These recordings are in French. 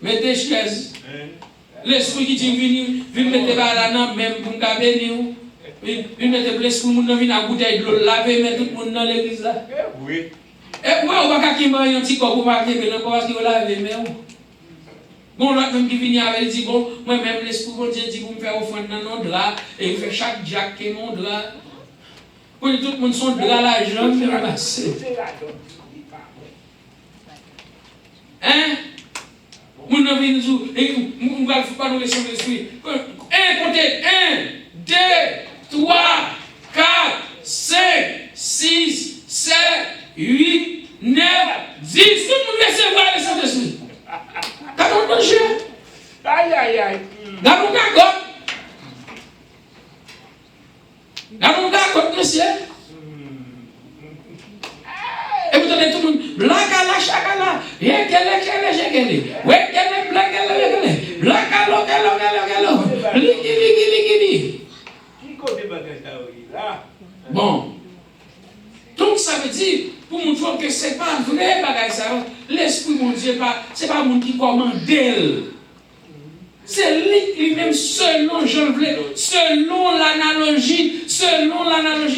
Mettez chaise. L'esprit qui dit venir mettre là même pour nous bénir. Il mettait l'esprit pour nous venir à bouteille de l'eau laver mettre tout le monde dans l'église là. Oui. Et moi on va pas qu'il m'a un petit corps pour marquer mais encore parce qu'il va laver mais bon l'autre même qui vient avec dit bon moi même l'esprit bon Dieu dit pour me faire offrande dans mon drap et il fait chaque jack qui mon drap. Pour tout le monde son drap la jambe mais ramasser. Hein? Mon avis nous on va pas nous laisser l'esprit. Un comptez 1 2 3 4 5 6 7 8 9 10 tout le monde recevoir le Saint-Esprit. Quand on mange Aïe aïe aïe. dans mon gagot. Dans mon gagot monsieur. Et vous donnez tout le monde blagala chakala. Yekele. Wekele blagala. Blagalo galo. Ligi. Bon. Donc ça veut dire pour montrer que c'est pas vrai bagage ça. L'esprit mon Dieu pas c'est pas monde qui commande d'elle. C'est lui-même selon Jean Vlé, selon l'analogie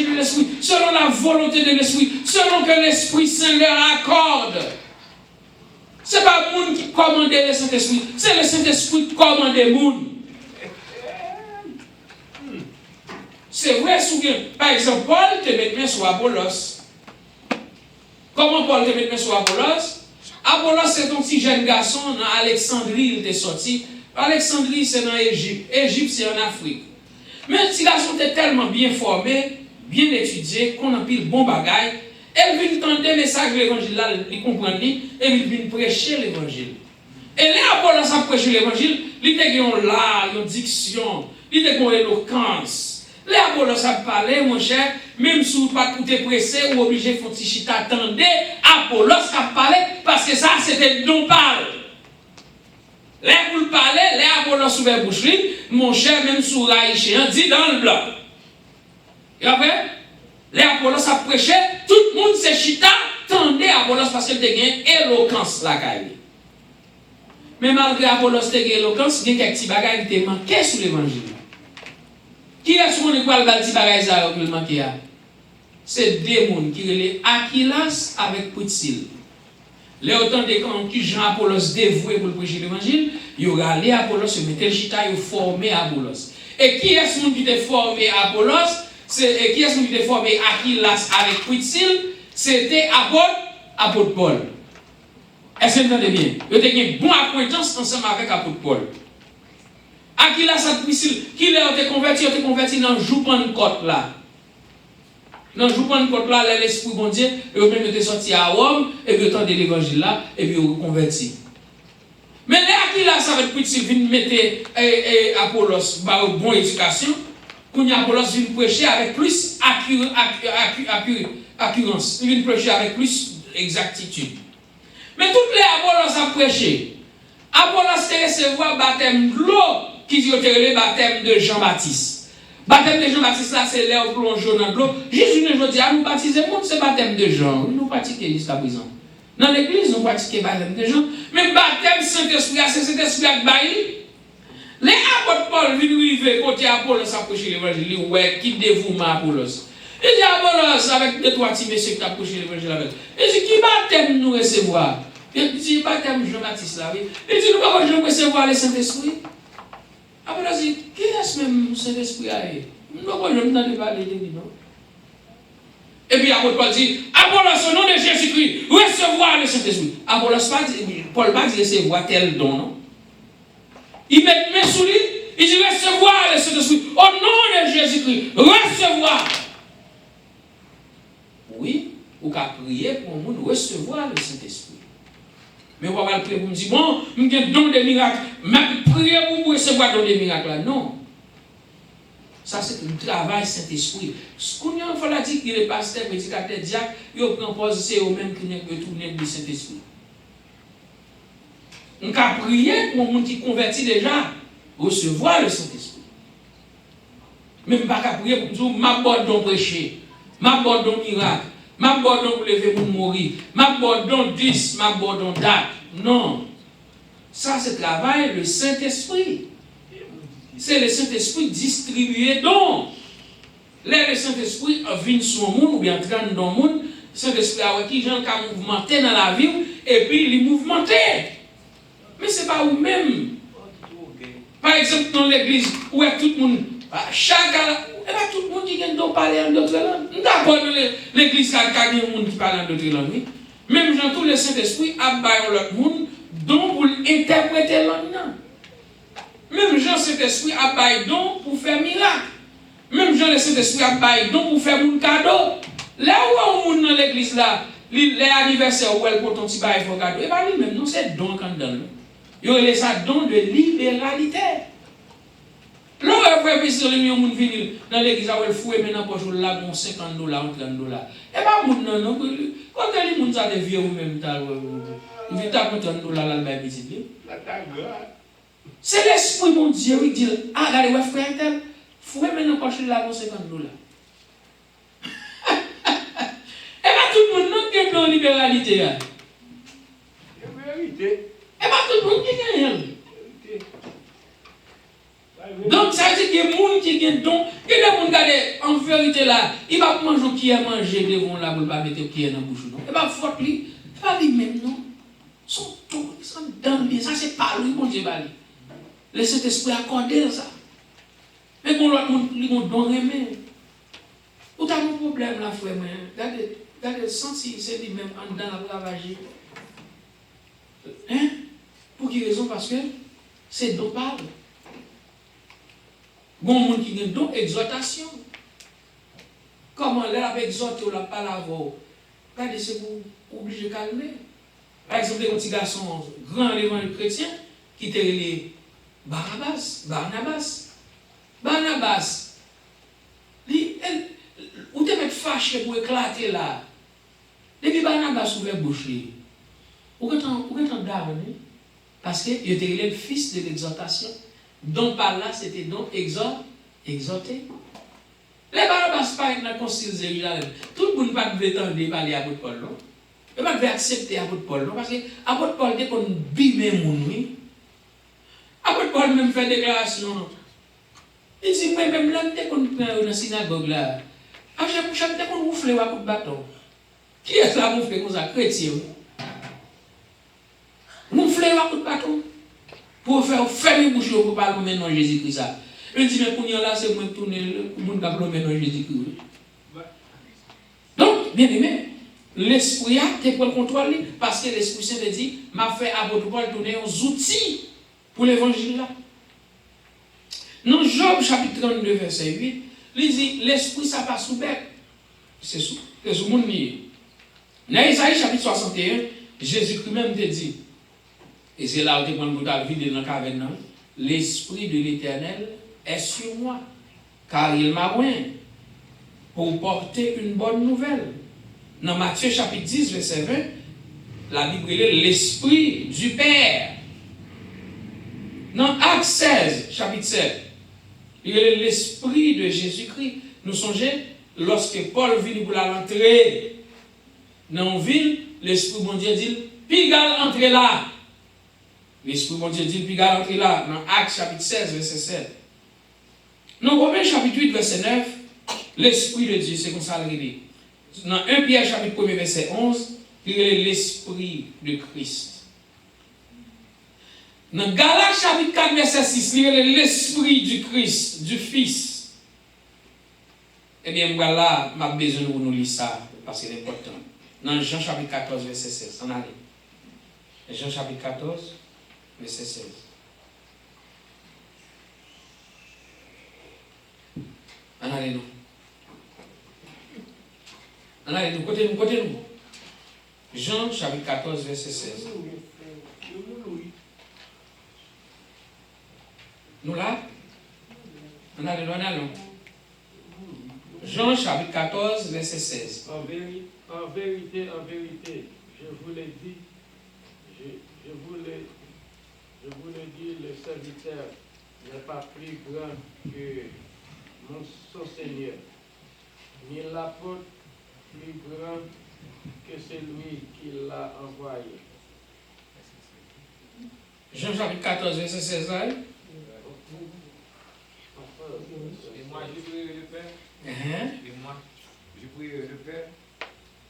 de l'esprit, selon la volonté de l'esprit, selon que l'Esprit Saint leur accorde. C'est pas le monde qui commande le Saint-Esprit, c'est le Saint-Esprit qui commande le monde. C'est vrai, par exemple, Paul te met sur Apollos. Comment Paul te met sur Apollos? Apollos c'est un petit jeune garçon dans Alexandrie, il est sorti. Alexandrie, c'est en Égypte. Égypte, c'est en Afrique. Mais si la sont tellement bien formés, bien étudiés, qu'on a pile bon bagaille, elle vient entendre le message de l'évangile là, il comprend, et il vient prêcher l'évangile. Et là, Apollos a prêché l'évangile, il a une diction, il a une éloquence. Là, Apollos a parlé, mon cher, même si vous ne pas tout pressé ou obligé de faire petit chita, attendez, Apollos a parlé, parce que ça, c'était non parle. Là, vous le parlez, là, Apollos sous la bouche, mon cher, même sous Raïchéen, dit dans le bloc. Et après, là, Apollos a prêché, tout le monde s'est chita, tendez Apollos parce qu'il a une éloquence la caille. Mais malgré Apollos a une éloquence, il y a quelques petits bagages qui manquent sur l'évangile. Qui est-ce qu'on est quoi le petit bagage qui manque? C'est deux mondes qui relèvent Aquilas avec Priscille. Les autant de quand qui Jean Apollos dévoué pour prêcher l'évangile, il y aura les Apollos se mettent le chita et former Apollos. Et qui est-ce qui a formé Apollos? Qui est-ce qui a formé Aquilas avec Priscille? C'était apôtre Paul. Est-ce que vous entendez bien? Il y a une bonne acquaintance ensemble avec apôtre Paul. Aquilas et Priscille, qui les ont converti dans le jour Pentecôte là. Dans le jour Pentecôte là, l'esprit bon Dieu, et eux même étaient sortis à Rome, et puis autant de l'évangile là, et puis ils converti. Mais là, Aquilas avec Priscille viennent mettre Apollos par une bonne éducation, quand Apollos vient prêcher avec plus accurance, il vient prêcher avec plus exactitude. Mais toutes les Apollos a prêché. Apollos a recevoir le baptême de l'eau, qui dit le baptême de Jean-Baptiste. Baptême de Jean-Baptiste là, c'est l'air plongeant dans l'eau. Jésus ne dit à nous baptiser, c'est baptême de Jean. Nous pratiquons jusqu'à présent. Dans l'église, nous pratiquons baptême de Jean. Mais baptême Saint-Esprit, c'est Saint-Esprit qui baille. Les apôtres Paul viennent arriver côté Apollos à prêcher l'évangile. Ouais, qui dévouement Apollos. Il dit Apollos avec deux trois petits messieurs qui ont prêché l'évangile avec. Il dit qui baptême nous recevoir? Il dit baptême Jean-Baptiste là, oui. Il dit nous pas recevoir le Saint-Esprit. Apollos dit qui est-ce même le Saint-Esprit à eux? Nous ne pouvons pas parler de lui, non? Et puis Apôtre Paul dit Apollos au nom de Jésus-Christ, recevoir le Saint-Esprit. Apollos pas dit, Paul pas dit recevoir tel don, non? Il met main sur lui, il dit recevoir le Saint-Esprit au nom de Jésus-Christ, recevoir. Oui, ou qu'à prier pour le monde recevoir le Saint-Esprit. Mais on va pas prier pour me dire bon, je vais don des miracles, mais prier pour recevoir don des miracles là, non. Ça c'est le travail Saint-Esprit. Ce qu'on a fait là dit qu'il est pasteur, prédicateur, diacre, il prend position au même qui n'est que tourner du Saint-Esprit. On va prier pour le monde qui convertit déjà, recevoir le Saint-Esprit. Même pas qu'à prier pour dire m'abordons prêcher, m'abordons miracle, m'abordons pour lever pour mourir, m'abordons 10, m'abordons date. Non. Ça, c'est le travail du Saint-Esprit. C'est le Saint-Esprit distribué donc. Là, le Saint-Esprit vient sur le monde ou bien traîne dans le monde. Le Saint-Esprit a qui gens qui ont mouvementé dans la vie et puis il mouvementé. Mais ce n'est pas vous-même. Par exemple, dans l'église, où est tout le monde, tout le monde qui vient de parler en d'autres langues. D'accord, dans l'église, il y a des gens qui parlent en d'autres langues. Même dans tout le Saint-Esprit, a baillé l'autre monde, donc pour interpréter langue. Même Jean Saint-Esprit a baillé donc pour faire miracle. Même Jean le Saint-Esprit a baillé donc pour faire mon cadeau. Là où on est dans l'église là, les anniversaires où elle porte un petit bail pour cadeau, et pas lui-même, non, c'est don quand dans le. Il y a ça don de libéralité. Là où elle fait plaisir, les gens qui viennent dans l'église où elle fouille maintenant pour jouer là, bon $50, $30. Et pas mon non, quand les gens ont des vieux ou même tal, ils viennent à $30 là, le bail visite. C'est l'esprit mon Dieu qui dit, ah, regardez, ouais, frère tel, fouille maintenant pour jouer là, bon $50. Et pas tout le monde qui gagne en libéralité. Et pas tout le monde qui gagne. Donc ça veut dire qu'il y a des gens qui gagnent donc, il y a des gens qui regardent en vérité là, il va manger qui a mangé devant là, pour ne pas mettre qui est dans la bouche. Et pas faute lui, pas lui-même non. Ils sont tous, ils sont dans lui, ça c'est pas lui, mon Dieu, le Saint-Esprit a accordé ça. Mais pour l'autre monde, ils vont donner mais. Où t'as un problème là, frère, regardez, senti, c'est lui-même en dedans la ravager. Hein? Pour quelle raison? Parce que c'est donc parle. Bon monde qui a donc exhortation. Comment elle a exhorté ou la parole? Regardez, c'est pour obliger de calmer. Par exemple, les petits garçons, grands évangéliques chrétiens, qui étaient les Barnabas. Ou te mettre fâché pour éclater là. Depuis Barnabas ouvert bouche. Ou que t'en d'armes, parce qu'il était le fils de l'exhortation. Donc par là, c'était donc exhorté. Les Barnabas pas dans le concile de Jérusalem. Tout le monde ne va pas attendre parler à l'apôtre Paul, non? Il ne va pas accepter l'apôtre Paul, non? Parce que l'apôtre Paul, dès qu'on bime mon nuit, l'apôtre Paul même fait déclaration. Il dit, moi même là, dès qu'on prend dans la synagogue là, à chaque fois, dès qu'on ouvre le coup de bâton, qui est là pour faire comme ça, chrétien? Nous faisons un coup de bâton pour faire fermer bouche pour parler maintenant de Jésus-Christ. Il dit, mais pour nous là, c'est moi qui tourne le monde qui parle maintenant de Jésus-Christ. Donc, bien aimé, l'esprit a été pour le contrôler parce que l'Esprit Saint dit, m'a fait à votre Paul donner aux outils pour l'évangile là. Dans Job chapitre 32, verset 8, il dit, l'esprit ça passe sous bec. C'est sous le monde lié. Dans Isaïe chapitre 61, Jésus-Christ même te dit, et c'est là où tu prends le vide dans la caverne, l'Esprit de l'Éternel est sur moi, car il m'a oint pour porter une bonne nouvelle. Dans Matthieu chapitre 10, verset 20, la Bible est l'Esprit du Père. Dans Acte 16, chapitre 7, il est l'Esprit de Jésus-Christ. Nous songeons, lorsque Paul vient pour la rentrer dans la ville, l'Esprit de Dieu dit, Pigal entrez là. L'Esprit de Dieu dit, Pigal entrez là. Dans Acte chapitre 16, verset 7. Dans Romains chapitre 8, verset 9, l'Esprit de Dieu, c'est comme ça le dit. Dans 1 Pierre chapitre 1, verset 11, il est l'Esprit de Christ. Dans Galates chapitre 4, verset 6, il est l'Esprit du Christ, du Fils. Eh bien, voilà, je vais besoin de nous lire ça, parce que c'est important. Dans Jean chapitre 14, verset 16, on allait. Jean chapitre 14, verset 16. On allait nous. On allait nous, côté nous. Jean chapitre 14, verset 16. Nous là? On allons. Jean chapitre 14, verset 16. En vérité, je vous l'ai dit, je vous l'ai dit, le serviteur n'est pas plus grand que son Seigneur, ni l'apôtre plus grand que celui qui l'a envoyé. Jean chapitre 14, verset 16 là. Et moi, je prierai le Père. Et moi, je prierai le Père.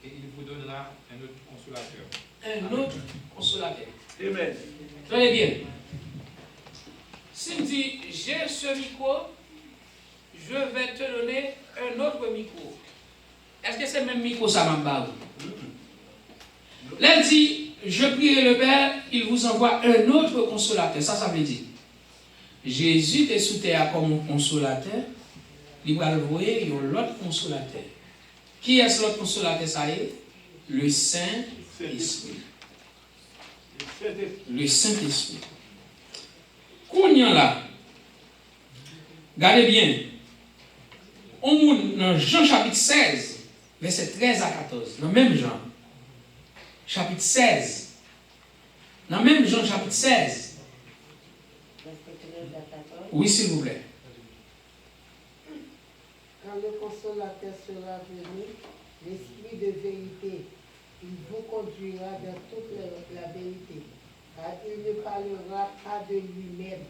Et il vous donnera un autre consolateur. Un autre consolateur. Amen. Très bien. S'il me dit, j'ai ce micro, je vais te donner un autre micro. Est-ce que c'est le même micro, ça m'a barré? Là, il dit, je prierai le Père, il vous envoie un autre consolateur. Ça veut dire, Jésus est sous terre comme un consolateur, il va envoyer l'autre consolateur. Qui est l'autre consolateur, ça y est? Le Saint-Esprit. Le Saint-Esprit. Qu'on y a là, regardez bien, on monte dans Jean chapitre 16, verset 13 à 14, dans le même Jean, chapitre 16, dans le même Jean chapitre 16, oui s'il vous plaît. Quand le consolateur sera venu, l'Esprit de vérité, il vous conduira dans toute la vérité. Car il ne parlera pas de lui-même,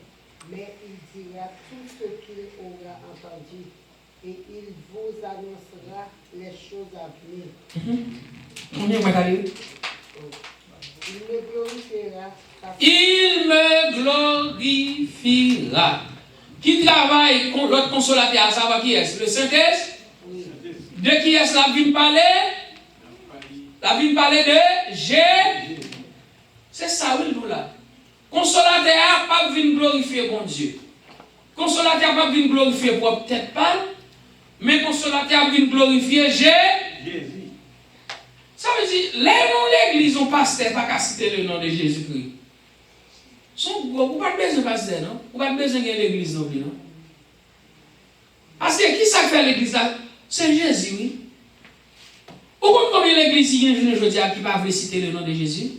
mais il dira tout ce qu'il aura entendu. Et il vous annoncera les choses à venir. Il me glorifiera. Il me glorifiera. Qui travaille contre l'autre consolateur, à savoir qui est? Le Saint-Esprit? Oui. De qui est-ce la vie parler? La vie parler de Jésus. C'est ça, oui, nous là. Consolateur n'a pas venir glorifier bon Dieu. Consolateur n'a pas venir glorifier pour peut-être pas, mais consolateur a venir glorifier Jésus. Ça veut dire, les noms de l'église, on pasteur, pas qu'à citer le nom de Jésus-Christ. Vous n'avez pas besoin de pasteur, non? Vous n'avez pas besoin de l'église non plus, non? Parce que qui ça fait l'église là? C'est Jésus, oui. Pourquoi combien l'église ici, je ne dis pas qui va citer le nom de Jésus?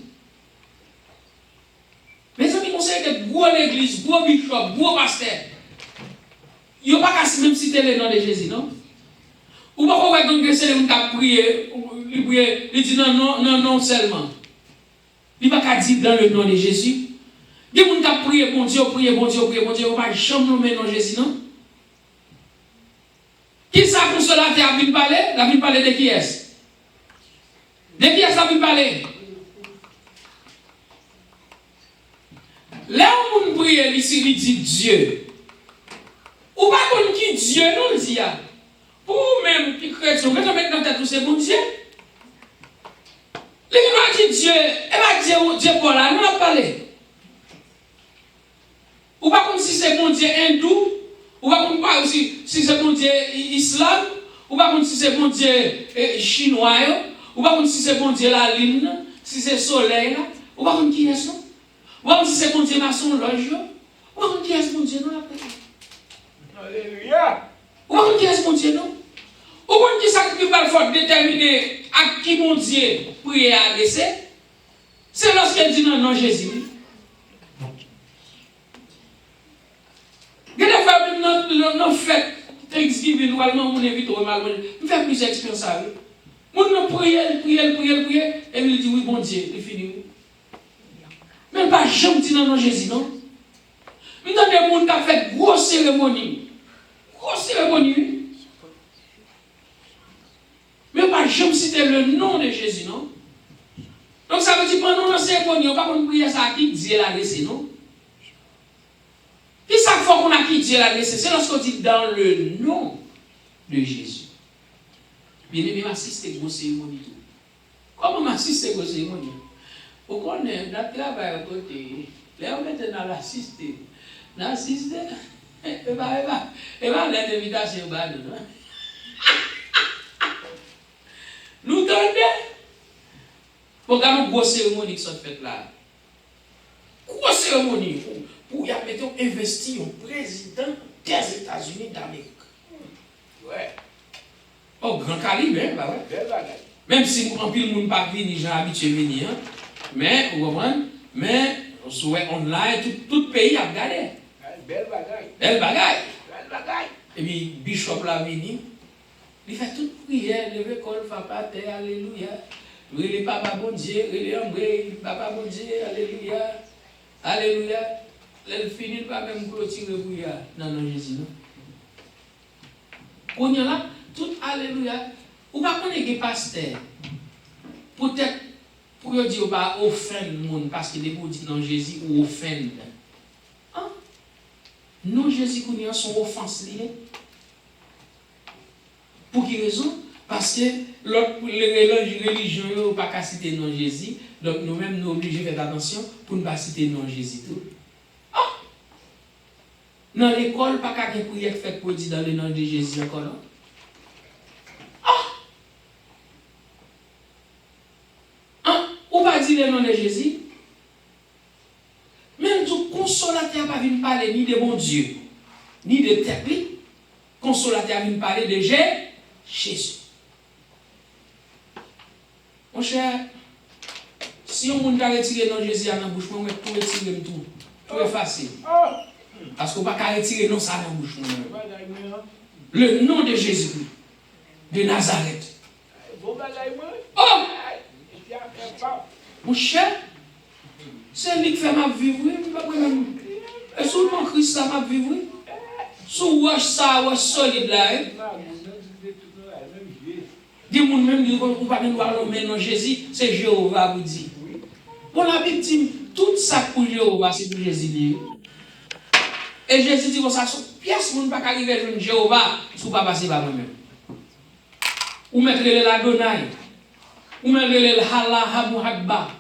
Mes amis, conseillent que gros l'église, gros bishop, gros pasteur. Il n'y a pas qu'à même citer le nom de Jésus, non? Ou pas qu'on va donc c'est le monde qui a prié, il dit non seulement. Il n'y a pas qu'à dire dans le nom de Jésus. Il y a des gens qui a prié, bon Dieu, prié, bon Dieu, prié, bon Dieu, on ne va jamais nommer le nom de Jésus, non? Qui ça consolateur a vu parler? La vie parler de qui est-ce? De qui est-ce la vie parler? Là où on prie, ici, il dit Dieu. Ou pas qu'on qui Dieu, non, il dit. Pour même qui chrétien, vous mettez dans tête, c'est bon Dieu. Les gens qui Dieu, et va dire Dieu pour là, nous avons parlé. Ou pas comme si c'est bon Dieu hindou, ou pas comme si c'est bon Dieu islam, ou pas comme si c'est bon Dieu chinois, ou pas comme si c'est bon Dieu la lune, si c'est soleil, ou pas comme qui est ce? Ou pas comme si c'est bon Dieu maçon loge, ou pas comme qui est ce bon Dieu non après. Alléluia. Ou pas comme qui est ce bon Dieu non? Ou comme qui ça qui va faire déterminer à qui mon Dieu prier à laisser? C'est lorsqu'elle dit non, Jésus. Quand on fait Thanksgiving, nous allons inviter au mal, nous faisons plus d'expérience avec. Nous prions, et il dit oui, bon Dieu, c'est fini. Même pas jamais dit non, Jésus, non. Nous avons des gens qui ont fait grosse cérémonie. Mais pas jamais citer le nom de Jésus, non. Donc ça veut dire pendant la cérémonie, on ne va pas prier ça à qui Dieu l'a laissé, non. Qui chaque fois qu'on a qui Dieu l'a laissé, c'est lorsqu'on dit dans le nom de Jésus. Bien aimé, m'assister à vos cérémonies. Comment m'assister à vos cérémonies? Vous connaissez, notre travail à côté, là on est dans l'assister. L'assister, et va l'invitation, nous donnons. Pour regarder une grosse cérémonie qui sont faites là. Grosse cérémonie. Pour y avoir investi au président des États-Unis d'Amérique. Ouais. Oh, grand calibre, hein, bah ouais. Même si en pile monde pas venir, j'ai habitué venir, mais vous comprenez? Mais on souhaite online, tout pays a regardé. Belle bagaille. Belle bagaille. Et puis Bishop l'a venu. Il fait toute prière, lever col, papa, terre, alléluia. Oui, le papa bon Dieu, oui, le papa bon Dieu, alléluia. Alléluia. Elle finit par même clôturer pour y aller. Non, Jésus, non. On y a là, tout alléluia. Ou pas qu'on est pasteur. Peut-être pour dire pas offendre le monde parce que les gens disent non Jésus ou offendre. Hein? Non Jésus qu'on y a son offense liée. Pour quelle raison? Parce que les religions n'ont pas qu'à citer non Jésus. Donc nous-mêmes nous obligés de faire attention pour ne pas citer non Jésus tout. Ah! Dans l'école, pas qu'à prière faite pour dire dans le nom de Jésus encore. Non? Ou pas dire le nom de Jésus. Même tout consolateur pas venir parler ni de mon Dieu, ni de tête. Consolateur vient parler de Jésus. Mon cher, si on ne peut retirer non Jésus dans la bouche, on va tout retirer tout. Tout est facile. Parce qu'on ne peut pas retirer non ça dans la bouche. Le nom de Jésus, de Nazareth. Oh! Mon cher, c'est lui qui fait ma vivre. Et seulement Christ ça m'a vivre. Sous wash ça, wash solide là. Des gens même qui ne peuvent pas nommer non Jésus, c'est Jéhovah vous dit. Bon, la Bible dit, tout ça pour Jéhovah, c'est pour Jésus. Et Jésus dit, ça, pièce, vous ne pouvez pas arriver à Jéhovah, si vous ne passez pas moi-même. Ou mettre le Adonai, ou mettre le Hala Habu Hadba,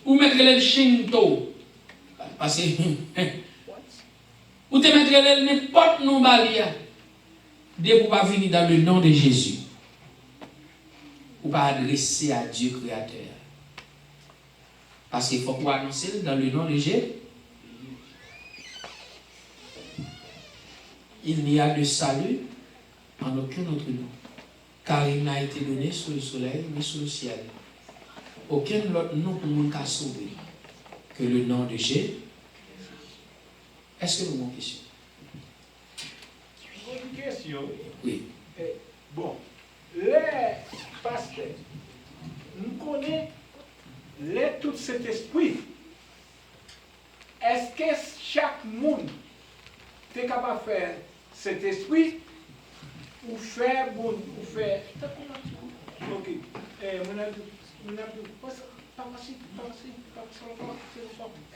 ou mettre le Shinto. Parce que, ou te mettre le n'importe nom balia, dès que vous pas venir dans le nom de Jésus. Ou pas adresser à Dieu créateur. Parce qu'il faut qu'on annonce dans le nom de Jésus. Il n'y a de salut en aucun autre nom. Car il n'a été donné sous le soleil ni sous le ciel. Aucun autre nom pour nous qu'a sauvé que le nom de Jésus. Est-ce que vous avez une question? Une question. Oui. Bon, les pasteurs, nous connaissons tout cet esprit. Est-ce que chaque monde est capable de faire cet esprit ou faire bon, ou faire. Ok.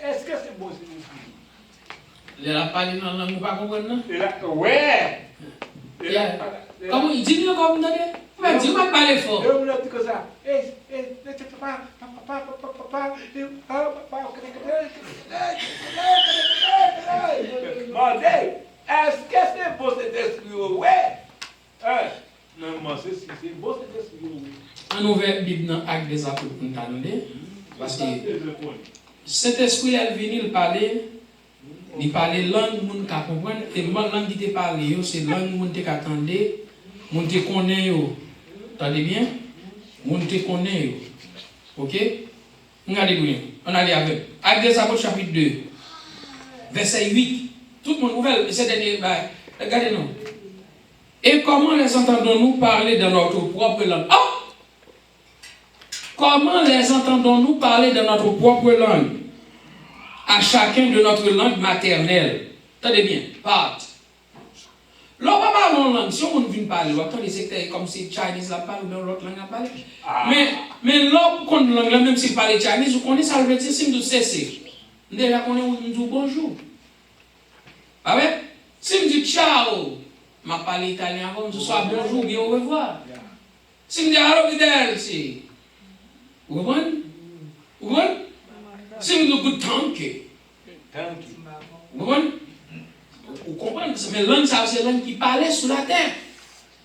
Est-ce que c'est bon, c'est Il a parlé dans la langue, pas comprendre? ouais. Comment il dit comme vous avez? Mais dis pas parler fort. Est-ce que c'est beau cet esprit? Ouais. Non, c'est beau cet esprit. On ouvre la Bible dans Actes des Apôtres pour nous demander. Parce que cet esprit, elle vient, il parlait langue, moun ka comprendre. Et la langue qui te parle, c'est langue moun te attendait, moun te connaît. Attendez bien? Moun te connaît. Ok? Regardez bien. On allait avec. Actes des Apôtres, chapitre 2, verset 8. Tout le monde ouvre ce dernier. Regardez-nous. Et comment les entendons-nous parler dans notre propre langue? Oh! Comment les entendons-nous parler dans notre propre langue? À chacun de notre langue maternelle. Attendez bien. Part. L'on va parler en langue. Si on vient parler, attendez, c'est comme si Chinese la parle ou dans l'autre langue la parle. Mais l'on connaît langue, même si parle Chinese, vous connaissez ça, le veut dire si nous cessez. Déjà, on dit bonjour. Ah ouais? Si je dis ciao, je parle italien avant, je sois bonjour, bien au revoir. Si je dis hello, c'est. Vous comprenez? Vous comprenez? Si je dis good thank you. Vous comprenez? Vous comprenez? Mais langue, ça, c'est langue qui parlait sur la terre.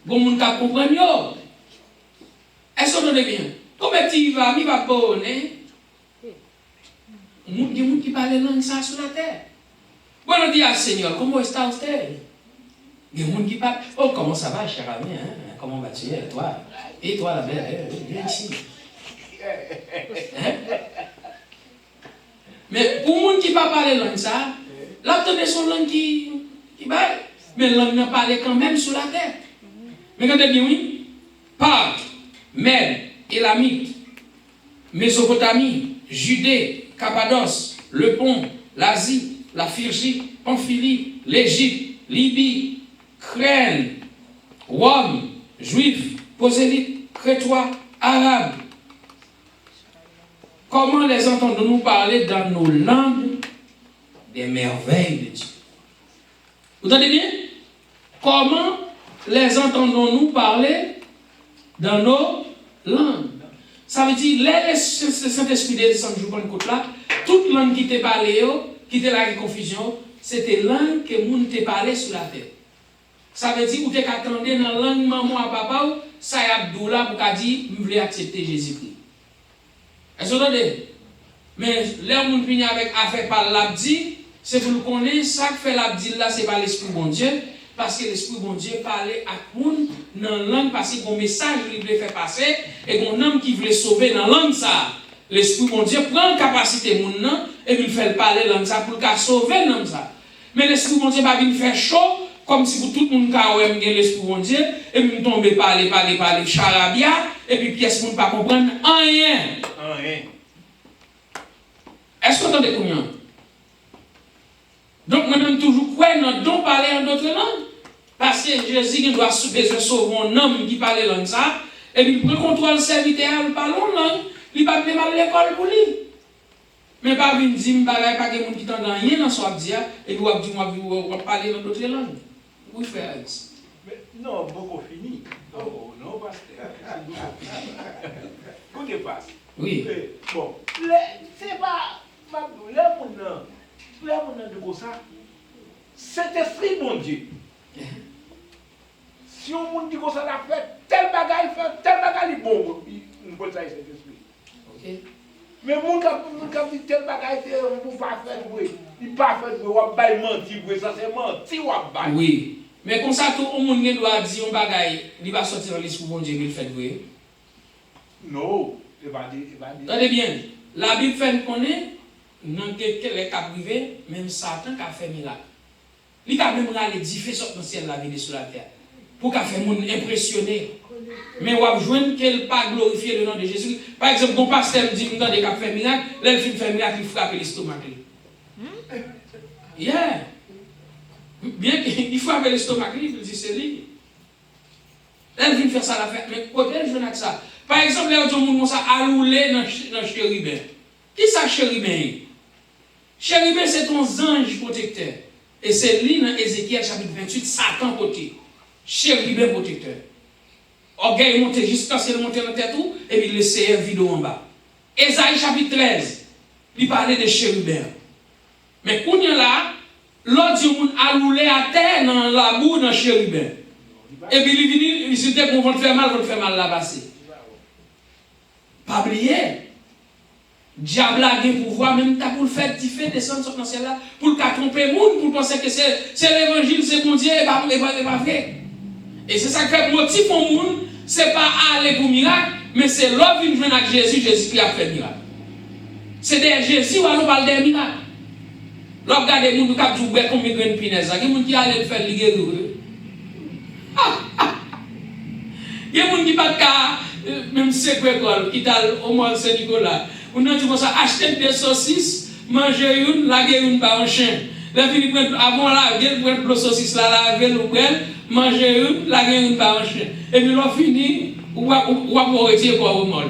Bon, on ne comprend pas. Est-ce que vous entendez bien? Comment tu vas, il va pas, hein? Il y a des gens qui parlent langue ça sur la terre. Buenos días, Seigneur. Comment está usted? Il y a des gens qui parlent. Oh, comment ça va, cher ami? Hein? Comment vas-tu? Et toi? Et toi, la belle? Viens ici. Hein? Mais pour les gens qui ne parlent pas langue ça, là, vous avez son langue qui parle. Mais la langue n'a parlé quand même sur la terre. Mais regardez bien, oui. Parthes, Mède, Élamite, Mésopotamie, Judée, Cappadoce, le Pont, l'Asie, la Phrygie, Pamphylie, l'Égypte, Libye, Crène, Rome, Juifs, Prosélytes, Crétois, Arabes. Comment les entendons-nous parler dans nos langues des merveilles de Dieu? Vous entendez bien? Comment les entendons-nous parler dans nos langues? Ça veut dire, le Saint-Esprit descend du côté là, toute langue qui t'est parlée, qui était la confusion, c'était langue que moun t'est parlé sur la terre. Ça veut dire, vous t'es qu'attendez dans la langue maman à papa, ça y a Abdoula pour qu'à dire, vous voulez accepter Jésus-Christ. Est-ce que vous entendez? Mais là, moun finit avec affaire par l'abdi, c'est pour nous connaître, ça que fait l'abdi là, c'est pas l'Esprit bon Dieu, parce que l'Esprit bon Dieu parlait à moun dans la langue, parce qu'il y a un message qu'il voulait faire passer, et un homme qui voulait sauver dans la langue ça. L'Esprit bon Dieu prend la capacité de moun nan, et puis il fait parler dans ça pour qu'il sauver dans ça. Mais l'Esprit bon Dieu va venir faire chaud, comme si pour tout le monde qui a l'Esprit bon Dieu, et puis nous tomber parler, charabia, et puis pièce pour ne pas comprendre rien. Est-ce que vous entendez combien? Donc, nous toujours quoi nous devons parler en d'autres langues. Parce que Jésus doit sauver un homme qui parle langue ça, et puis il prend contrôle serviteur, il parle en langue, il va aller à l'école pour lui. Mais pas venir dire, pas que les gens qui t'entendent rien dans ce dire, et puis on va parler dans d'autres langues. Oui, frère. Non, beaucoup fini. Non, pasteur. Qu'est-ce qui passe? Oui. Bon, c'est pas. Les gens de ça, cet esprit, mon Dieu. Si on dit que ça a fait tel bagage, il est bon, on peut ça, cet esprit. Ok. Mais mon gars dit tel bagage, on ne peut pas faire, il ne peut pas faire, on va mentir, ça c'est mentir, on va. Oui. Mais comme ça, tout le monde doit dire un bagage, il va sortir dans l'esprit bon Dieu, il fait vrai. Non, il va dire. Attendez bien, la Bible fait qu'on est. Non, les cas privés, même Satan qui a fait miracle. Il a même râlé 10 faits sur le ciel la vie sur la terre. Pour qu'il fasse les gens impressionner. Mais on va joindre qu'elle pas glorifier le nom de Jésus. Par exemple, mon pasteur me dit que quand il a fait miracle, là il fait miracle, il frappe l'estomac. Yeah. Bien qu'il frappe l'estomac, il dit c'est lui. Là il vient faire ça la fête. Mais côté je n'ai que ça. Par exemple, là tout le monde ça a roulé dans chérubin. Qui ça chérubin? Chérubin, c'est ton ange protecteur. Et c'est lui dans Ézéchiel chapitre 28, Satan côté. Chérubin protecteur. Orgueil monté jusqu'à ce qu'il monte dans la tête tout, et puis il laisse un vidéo en bas. Ésaïe chapitre 13, il parlait de chérubin. Mais quand il y a là, l'autre Dieu a roulé à terre dans la boue dans chérubin. Et puis il vient, il se dit qu'on va te faire mal là-bas. Pas oublier. Diable a des pouvoirs, même pour le faire descendre sur le ciel là, pour le tromper le monde, pour penser que c'est l'évangile, c'est bon Dieu, et pas vrai. Et c'est ça qui fait motif au monde, c'est pas aller pour miracle, mais c'est l'homme qui vient avec Jésus qui a fait miracle. C'est des Jésus où on parle des miracles. L'homme regarde les gens qui ont joué comme une grande pinaise, il y a des gens qui allaient faire les guerres. Il y a des gens qui ne pas même secret qui t'a au moins Saint-Nicolas. On a dit comme ça, acheter des saucisses, manger une, laver une par un chien. Là, avant la ville, prendre le saucisse là, laver le brel, manger une, laver une par un chien. Et puis l'on finit, ou va retirer quoi au mol.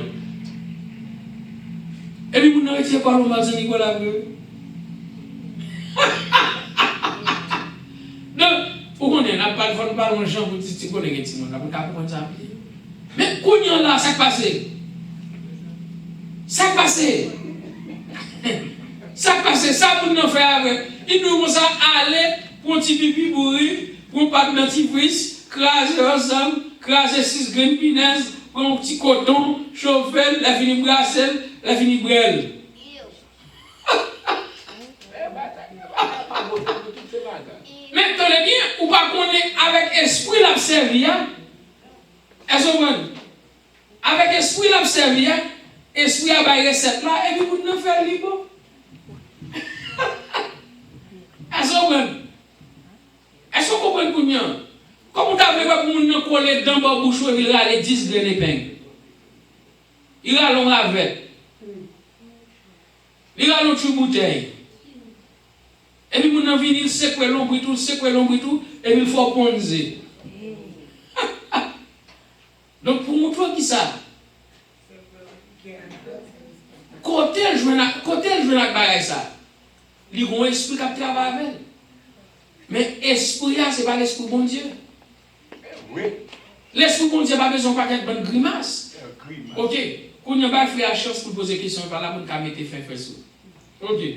Et puis on a retiré quoi au mol, Saint-Nicolas. Donc, pourquoi on n'a pas de parler aux gens pour dire que tu connais les gens, on n'a pas de ça. Mais quand on est là, ça passe. Ça passe. Ça passe. Ça pour nous faire avec. Il nous dit aller pour un petit pipi bourri, pour un pas de dentifrice, craser ensemble, craser 6 graines pinaises, pour un petit coton, chauffer, la fini brasser, la fini brûler. Mais tenez bien, ou pas qu'on est avec esprit la servir. Est-ce que vous avec esprit la servir, esprit a baillé recette là, et puis vous ne faites libre. Est-ce que vous comprenez pour nous? Comment vous avez pas pour nous coller dans votre bouche et il a les 10 graines d'épingle? Il a l'on avec. Il a l'autre bouteille. Et puis, mon envie, il sait quoi l'ombre et tout, et puis il faut ponzer. Donc, pour montrer qui ça? Côté le joue la bagaille ça. Il y a un esprit qui travaille avec. Mais l'esprit, ce n'est pas l'esprit bon Dieu. Oui. L'esprit bon Dieu n'a pas besoin de faire une bonne grimace. Ok. Quand on va faire la chance pour poser des questions, par là, on va mettre fin sur. Ok. Il y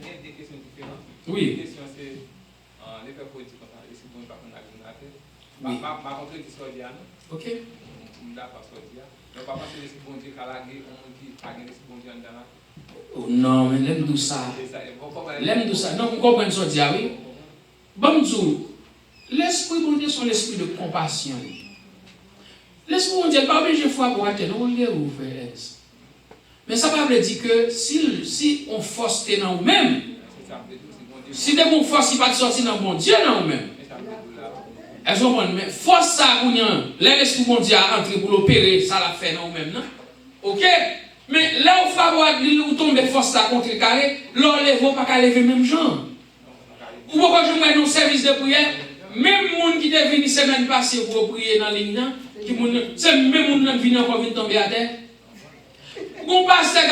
a des questions différentes. Oui. La question c'est, les faits politiques, est-ce qu'ils vont pas prendre la grenade? Ma contre qui soit Diane. Ok. On ne l'a pas sorti. Mais pas parce que l'esprit bon Dieu qui a lagué, on dit pas que l'esprit bon Dieu dans la. Oh non, mais l'aime tout ça. L'aime tout ça. Non, vous comprenez ce que je dis, oui? Bon, l'esprit bon Dieu, c'est l'esprit de compassion. L'esprit bon Dieu, pas obligé de fois pour attendre, on l'est ouvert. Mais ça ne veut pas dire que si on force dans nous-mêmes, si des bons forces, il ne va pas sortir dans bon Dieu dans nous-mêmes. Elles sont bonnes, mais force ça, l'esprit bon Dieu a entré pour l'opérer, ça l'a fait dans nous-mêmes, non? Ok? Mais là où il faut avoir où tomber force ça contre carré, là on ne va pas lever même gens. Ou pourquoi je mets dans service de prière, même les gens qui est venu semaine passée pour prier dans les lignes, c'est même les gens qui viennent encore tomber à terre. Mon pasteur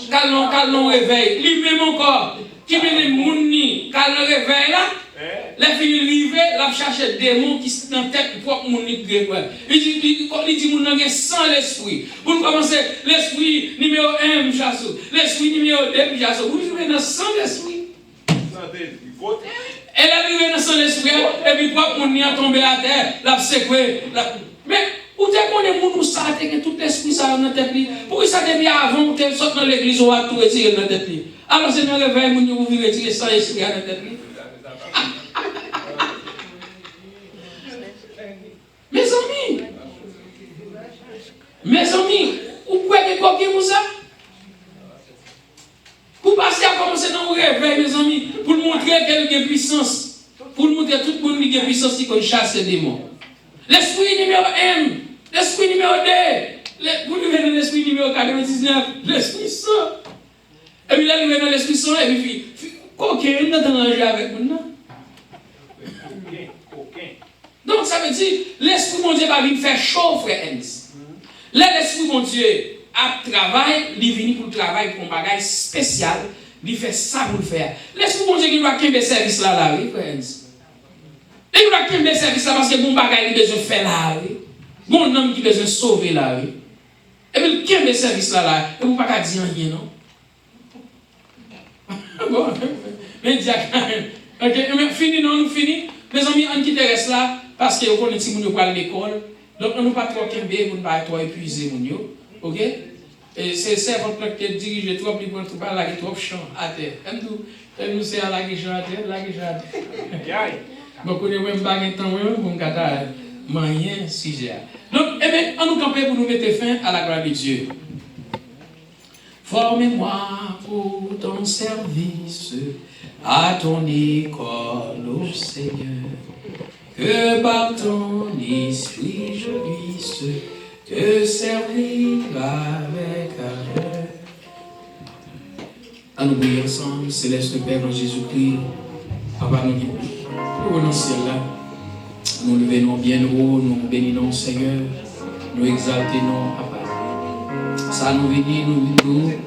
Galnon réveil, lui-même encore, qui vient de mouni, Galnon réveil là, les filles arrivent, la chercher des démons qui sont dans la tête pour mon nid de il dit mon nom est sans l'esprit. Pour commencer, l'esprit numéro 1, chassou. L'esprit numéro 2, chassou. Vous vivez dans sans l'esprit. Elle arrive dans sans l'esprit, et puis pour mon nid a tombé à terre, la secoué. Mais, où est-ce qu'on est mon ça, que tout l'esprit ça dans la tête? Pourquoi ça devient avant que sorte dans l'église, on va tout retirer dans la tête? Alors, c'est dans le réveil, vous vivez retirer sans l'esprit dans la tête. Mes amis, vous pouvez quoi que vous ça? Vous passez à commencer dans le réveil, mes amis, pour montrer quelques puissance. Pour montrer tout le monde qui a puissance qui peut chasser les démons. L'esprit numéro 1, l'esprit numéro 2, vous vivez dans l'esprit numéro 99, l'esprit saint. Et puis là, vous vivez dans l'esprit saint, et puis, coquin, vous n'êtes pas avec vous, non? Donc ça veut dire, l'esprit mon Dieu va venir faire chaud, frère Ennis. L'esprit mon Dieu a travail, il vient pour le travail pour un bagage spécial, il fait ça pour le faire. L'esprit mon Dieu qui doit faire des services là, oui, frère Ennis. Il doit faire des services là parce que mon bagage il a besoin de faire là, oui. Mon homme qui a besoin de sauver là, oui. Et puis il y a des services là, et vous ne pouvez pas dire rien, non? Bon, mais ok, mais fini, non, nous fini. Mes amis, on qui te reste là. Parce que vous connaissez si vous à l'école, donc on ne pas trop qu'aimer, vous ne pas trop épuiser, ok? Et c'est votre qui dirige trop, puis vous ne pas la trop champ à terre. Nous c'est à la guichon à terre, la guichon à terre. Donc on est même pas un temps, on ne moyen sujet. Donc, eh bien, on nous campe pour nous mettre fin à la gloire de Dieu. Formez-moi pour ton service, à ton école, ô Seigneur. Que par ton esprit je puisse te servir avec ardeur. À nous prier ensemble, céleste Père en Jésus-Christ, Papa nous venons ciel-là, nous levons bien haut, nous bénissons Seigneur, nous exaltons Papa. Ça nous bénit, nous